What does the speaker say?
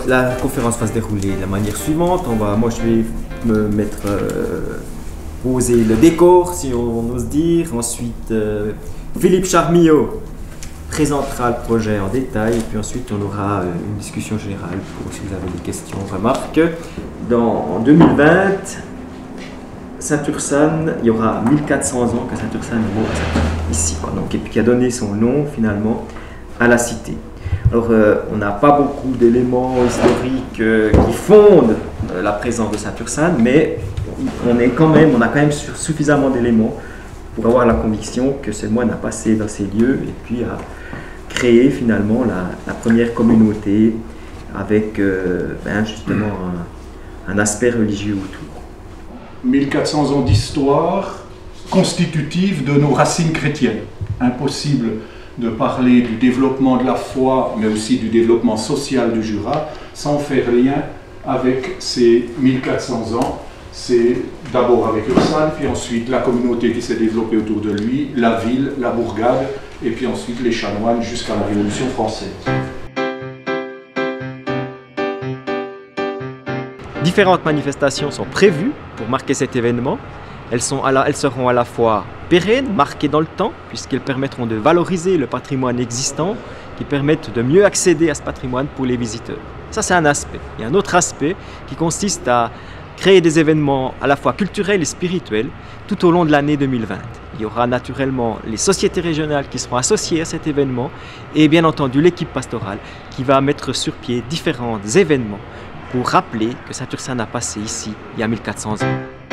La conférence va se dérouler de la manière suivante. Moi, je vais me mettre poser le décor, si on ose dire. Ensuite, Philippe Charmillot présentera le projet en détail. Et puis ensuite, on aura une discussion générale pour si vous avez des questions, remarques. En 2020, Saint-Ursanne, il y aura 1400 ans que Saint-Ursanne est ici, donc, et puis qui a donné son nom finalement à la cité. Alors, on n'a pas beaucoup d'éléments historiques qui fondent la présence de Saint-Ursanne, mais on a quand même suffisamment d'éléments pour avoir la conviction que ce moine a passé dans ces lieux et puis a créé finalement la première communauté avec justement un aspect religieux autour. 1400 ans d'histoire constitutive de nos racines chrétiennes. Impossible de parler du développement de la foi, mais aussi du développement social du Jura, sans faire lien avec ces 1400 ans. C'est d'abord avec Ursanne, puis ensuite la communauté qui s'est développée autour de lui, la ville, la bourgade, et puis ensuite les chanoines jusqu'à la Révolution française. Différentes manifestations sont prévues pour marquer cet événement. Elles seront à la fois pérennes, marquées dans le temps, puisqu'elles permettront de valoriser le patrimoine existant, qui permettent de mieux accéder à ce patrimoine pour les visiteurs. Ça, c'est un aspect. Il y a un autre aspect qui consiste à créer des événements à la fois culturels et spirituels tout au long de l'année 2020. Il y aura naturellement les sociétés régionales qui seront associées à cet événement et bien entendu l'équipe pastorale qui va mettre sur pied différents événements pour rappeler que Saint-Ursanne a passé ici il y a 1400 ans.